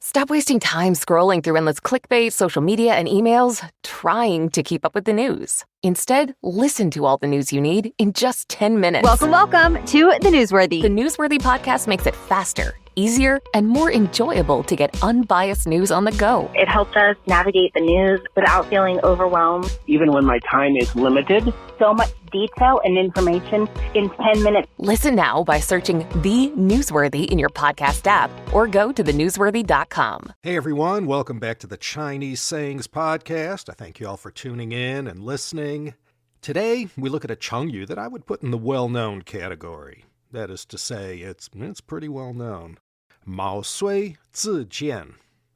Stop wasting time scrolling through endless clickbait, social media, and emails trying to keep up with the news. Instead, listen to all the news you need in just 10 minutes. Welcome to The Newsworthy. The Newsworthy podcast makes it faster, easier, and more enjoyable to get unbiased news on the go. It helps us navigate the news without feeling overwhelmed. Even when my time is limited. So much detail and information in 10 minutes. Listen now by searching The Newsworthy in your podcast app or go to thenewsworthy.com. Hey everyone, welcome back to the Chinese Sayings Podcast. I thank you all for tuning in and listening. Today, we look at a Chengyu that I would put in the well-known category. That is to say, it's pretty well known. Mao Suì Zì Jiàn.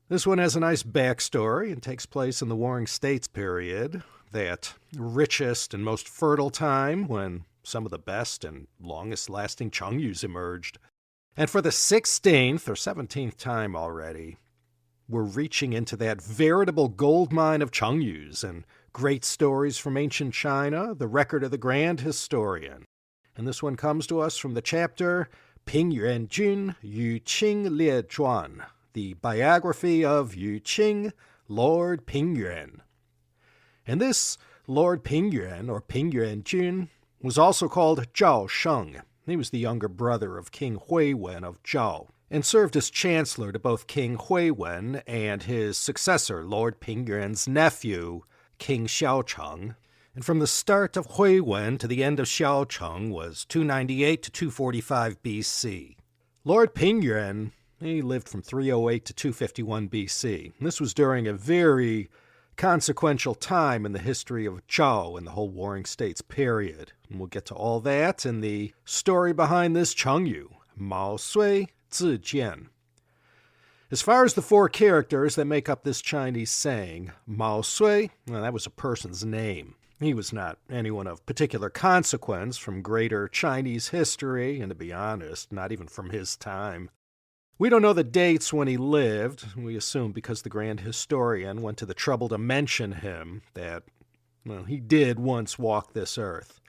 This one has a nice backstory and takes place in the Warring States period, that richest and most fertile time when some of the best and longest-lasting Chengyus emerged. And for the 16th or 17th time already, we're reaching into that veritable gold mine of Chengyus and great stories from ancient China, the record of the grand historian. And this one comes to us from the chapter Ping Yuan Jun Yu Qing Lie Zhuan, the biography of Yu Qing, Lord Ping Yuan. And this Lord Ping Yuan, or Ping Yuan Jun, was also called Zhao Sheng. He was the younger brother of King Huiwen of Zhao, and served as chancellor to both King Huiwen and his successor, Lord Ping Yuan's nephew, King Xiaocheng. And from the start of Huiwen to the end of Xiaocheng was 298 to 245 BC. Lord Ping Yuan, he lived from 308 to 251 BC. And this was during a very consequential time in the history of Zhao and the whole Warring States period. And we'll get to all that in the story behind this Chengyu, Mao Suì Zì Jiàn. As far as the four characters that make up this Chinese saying, Mao Sui, well, that was a person's name. He was not anyone of particular consequence from greater Chinese history, and to be honest, not even from his time. We don't know the dates when he lived. We assume because the grand historian went to the trouble to mention him that, well, he did once walk this earth.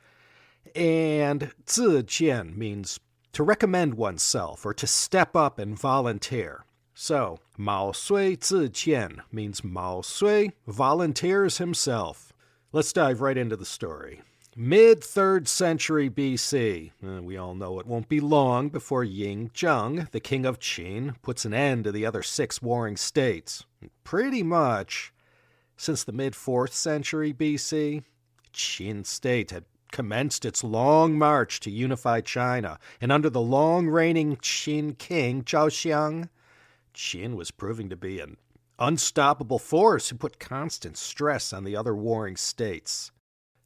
And Zì Jiàn means to recommend oneself or to step up and volunteer. So, Mao Sui Zì Jiàn means Mao Sui volunteers himself. Let's dive right into the story. Mid-3rd century BC. We all know it won't be long before Ying Zheng, the king of Qin, puts an end to the other 6 warring states. Pretty much since the mid-4th century BC, Qin state had commenced its long march to unify China, and under the long-reigning Qin King Zhaoxiang, Qin was proving to be an unstoppable force who put constant stress on the other warring states.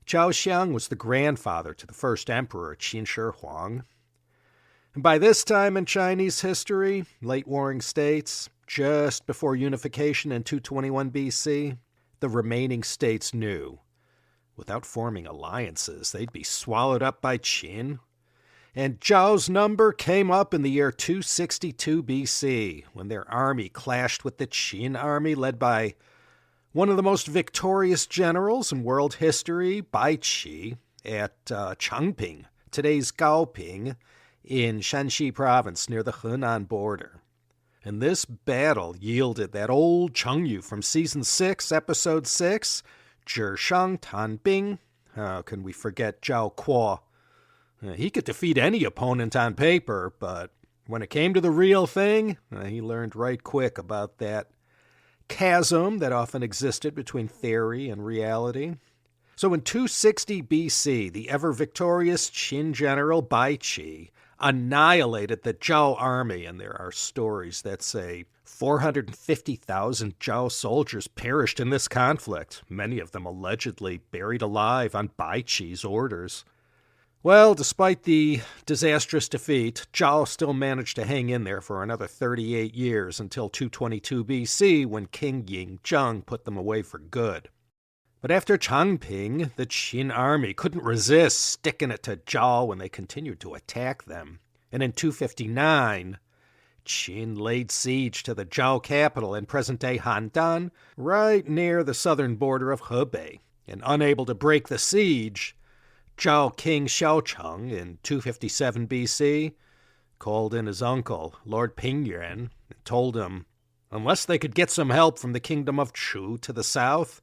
Zhaoxiang was the grandfather to the first emperor, Qin Shi Huang. And by this time in Chinese history, late warring states, just before unification in 221 BC, the remaining states knew, without forming alliances, they'd be swallowed up by Qin. And Zhao's number came up in the year 262 BC, when their army clashed with the Qin army led by one of the most victorious generals in world history, Bai Qi, at Changping, today's Gaoping, in Shanxi province near the Henan border. And this battle yielded that old Chengyu from Season 6, Episode 6, Zhishang Tan Bing. How can we forget Zhao Kuo? He could defeat any opponent on paper, but when it came to the real thing, he learned right quick about that chasm that often existed between theory and reality. So in 260 BC, the ever-victorious Qin general Bai Qi annihilated the Zhao army, and there are stories that say 450,000 Zhao soldiers perished in this conflict, many of them allegedly buried alive on Bai Qi's orders. Well, despite the disastrous defeat, Zhao still managed to hang in there for another 38 years until 222 BC when King Ying Zheng put them away for good. But after Changping, the Qin army couldn't resist sticking it to Zhao when they continued to attack them. And in 259, Qin laid siege to the Zhao capital in present-day Handan, right near the southern border of Hebei. And unable to break the siege, Zhao King Xiaocheng in 257 BC called in his uncle, Lord Ping Yuan, and told him, unless they could get some help from the kingdom of Chu to the south,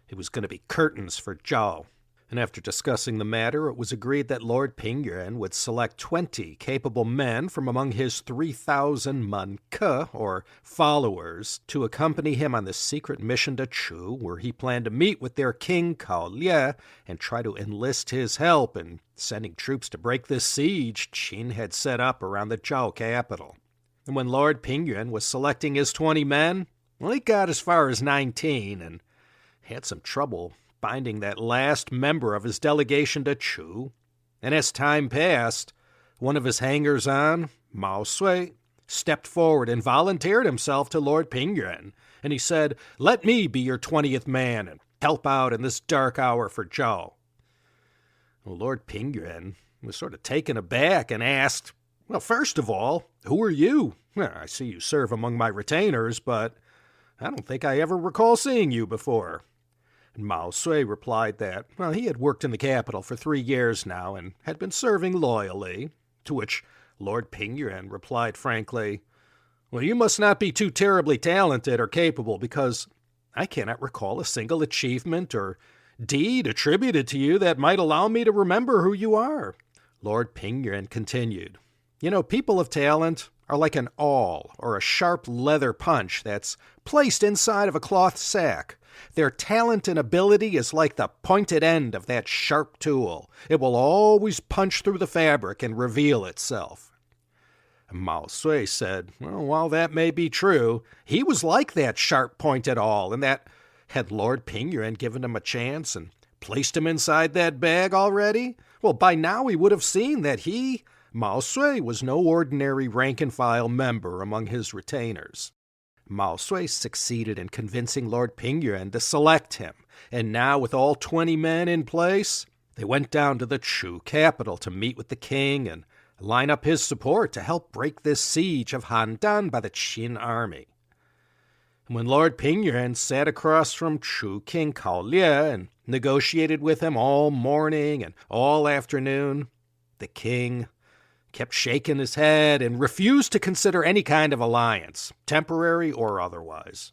it was going to be curtains for Zhao. And after discussing the matter, it was agreed that Lord Pingyuan would select 20 capable men from among his 3,000 manke, or followers, to accompany him on this secret mission to Chu, where he planned to meet with their king Cao Lie and try to enlist his help in sending troops to break this siege Qin had set up around the Zhao capital. And when Lord Pingyuan was selecting his 20 men, well, he got as far as 19 and had some trouble finding that last member of his delegation to Chu, and as time passed, one of his hangers-on, Mao Sui, stepped forward and volunteered himself to Lord Pingyuan, and he said, "Let me be your 20th man and help out in this dark hour for Zhao." Well, Lord Pingyuan was sort of taken aback and asked, "Well, first of all, who are you? Well, I see you serve among my retainers, but I don't think I ever recall seeing you before." And Mao Sui replied that, well, he had worked in the capital for 3 years now and had been serving loyally, to which Lord Pingyuan replied frankly, "Well, you must not be too terribly talented or capable, because I cannot recall a single achievement or deed attributed to you that might allow me to remember who you are." Lord Pingyuan continued, "You know, people of talent are like an awl or a sharp leather punch that's placed inside of a cloth sack. Their talent and ability is like the pointed end of that sharp tool. It will always punch through the fabric and reveal itself." Mao Sui said, "Well, while that may be true, he was like that sharp-pointed awl, and that had Lord Pingyuan given him a chance and placed him inside that bag already, well, by now he would have seen that he, Mao Sui, was no ordinary rank-and-file member among his retainers." Mao Sui succeeded in convincing Lord Pingyuan to select him, and now with all 20 men in place, they went down to the Chu capital to meet with the king and line up his support to help break this siege of Handan by the Qin army. And when Lord Pingyuan sat across from Chu King Cao Lie and negotiated with him all morning and all afternoon, the king kept shaking his head and refused to consider any kind of alliance, temporary or otherwise.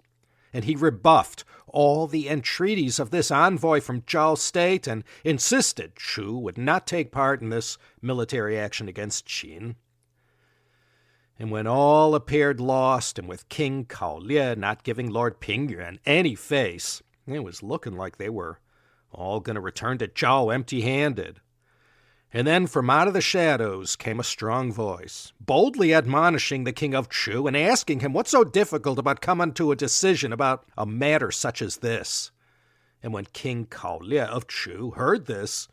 And he rebuffed all the entreaties of this envoy from Zhao state and insisted Chu would not take part in this military action against Qin. And when all appeared lost, and with King Cao Lie not giving Lord Pingyuan any face, it was looking like they were all going to return to Zhao empty-handed. And then from out of the shadows came a strong voice, boldly admonishing the king of Chu and asking him what's so difficult about coming to a decision about a matter such as this. And when King Cao Lie of Chu heard this,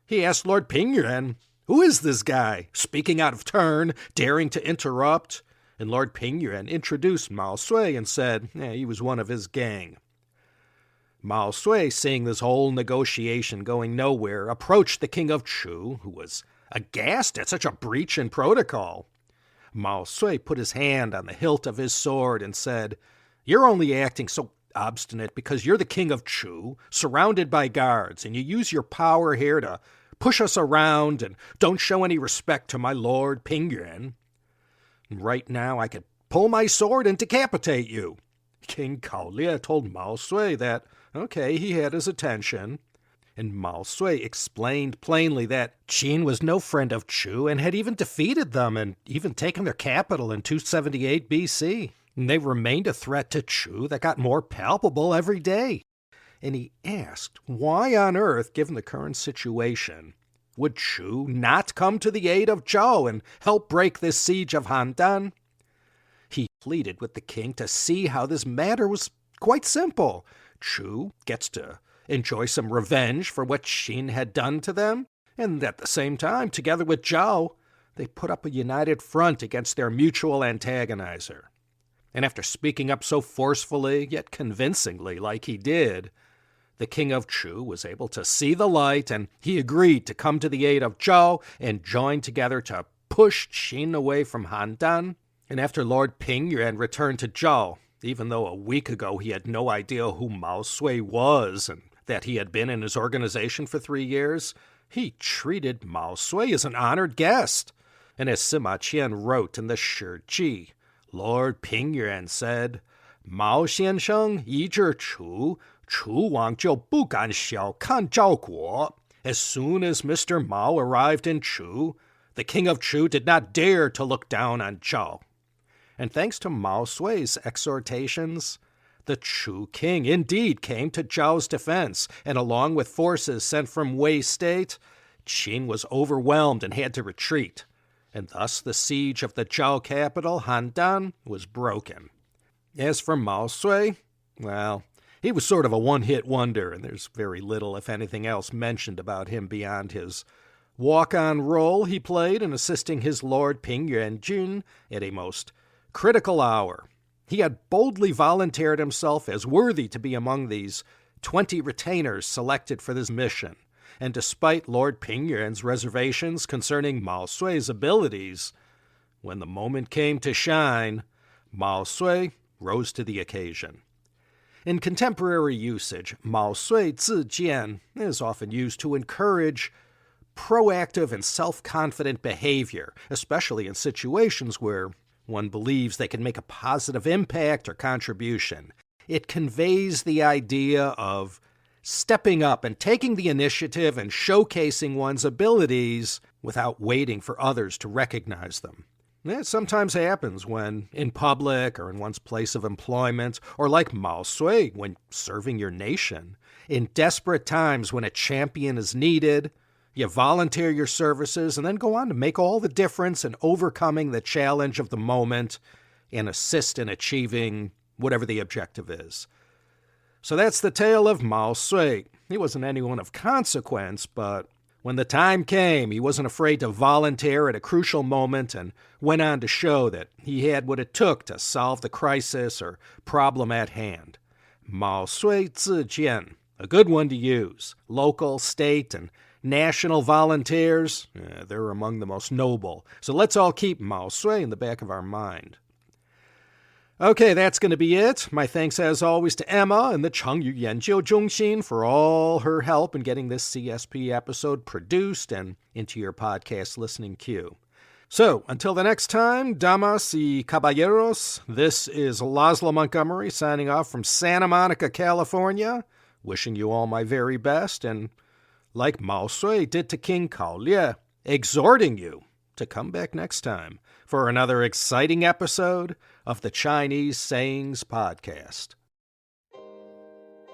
he asked Lord Pingyuan, "Who is this guy, speaking out of turn, daring to interrupt?" And Lord Pingyuan introduced Mao Sui and said he was one of his gang. Mao Sui, seeing this whole negotiation going nowhere, approached the king of Chu, who was aghast at such a breach in protocol. Mao Sui put his hand on the hilt of his sword and said, "You're only acting so obstinate because you're the king of Chu, surrounded by guards, and you use your power here to push us around and don't show any respect to my lord Pingyuan. Right now I could pull my sword and decapitate you." King Cao Lie told Mao Sui that, okay, he had his attention, and Mao Sui explained plainly that Qin was no friend of Chu and had even defeated them and even taken their capital in 278 BC. And they remained a threat to Chu that got more palpable every day. And he asked, why on earth, given the current situation, would Chu not come to the aid of Zhao and help break this siege of Handan? He pleaded with the king to see how this matter was quite simple. Chu gets to enjoy some revenge for what Qin had done to them, and at the same time, together with Zhao, they put up a united front against their mutual antagonizer. And after speaking up so forcefully, yet convincingly like he did, the king of Chu was able to see the light, and he agreed to come to the aid of Zhao and join together to push Qin away from Handan. And after Lord Pingyuan returned to Zhao, even though a week ago he had no idea who Mao Sui was and that he had been in his organization for 3 years, he treated Mao Sui as an honored guest. And as Sima Qian wrote in the Shiji, Lord Pingyuan said, 毛先生一治楚，楚王就不敢小看赵国. As soon as Mr. Mao arrived in Chu, the king of Chu did not dare to look down on Zhao. And thanks to Mao Sui's exhortations, the Chu king indeed came to Zhao's defense, and along with forces sent from Wei State, Qin was overwhelmed and had to retreat. And thus the siege of the Zhao capital, Handan, was broken. As for Mao Sui, well, he was sort of a one-hit wonder, and there's very little, if anything else, mentioned about him beyond his walk-on role he played in assisting his lord Ping Yuanjun at a most critical hour. He had boldly volunteered himself as worthy to be among these 20 retainers selected for this mission, and despite Lord Ping Yuan's reservations concerning Mao Sui's abilities, when the moment came to shine, Mao Sui rose to the occasion. In contemporary usage, Máo Suì Zì Jiàn is often used to encourage proactive and self-confident behavior, especially in situations where one believes they can make a positive impact or contribution. It conveys the idea of stepping up and taking the initiative and showcasing one's abilities without waiting for others to recognize them. It sometimes happens when in public or in one's place of employment, or like Mao Sui when serving your nation. In desperate times when a champion is needed, you volunteer your services and then go on to make all the difference in overcoming the challenge of the moment and assist in achieving whatever the objective is. So that's the tale of Mao Sui. He wasn't anyone of consequence, but when the time came, he wasn't afraid to volunteer at a crucial moment and went on to show that he had what it took to solve the crisis or problem at hand. Máo Suì Zì Jiàn, a good one to use. Local, state, and national volunteers, they're among the most noble. So let's all keep Mao Sui in the back of our mind. Okay, that's going to be it. My thanks, as always, to Emma and the Chengyu Yanjiu Zhongxin for all her help in getting this CSP episode produced and into your podcast listening queue. So, until the next time, damas y caballeros, this is Laszlo Montgomery signing off from Santa Monica, California, wishing you all my very best, and like Mao Sui did to King Kaolie, exhorting you to come back next time for another exciting episode of the Chinese Sayings Podcast.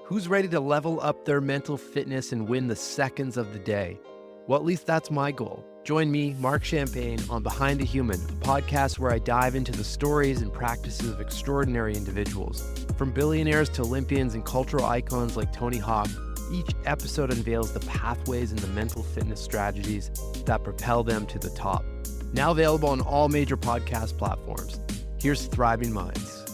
Who's ready to level up their mental fitness and win the seconds of the day? Well, at least that's my goal. Join me, Mark Champagne, on Behind the Human, a podcast where I dive into the stories and practices of extraordinary individuals. From billionaires to Olympians and cultural icons like Tony Hawk, each episode unveils the pathways and the mental fitness strategies that propel them to the top. Now available on all major podcast platforms. Here's Thriving Minds.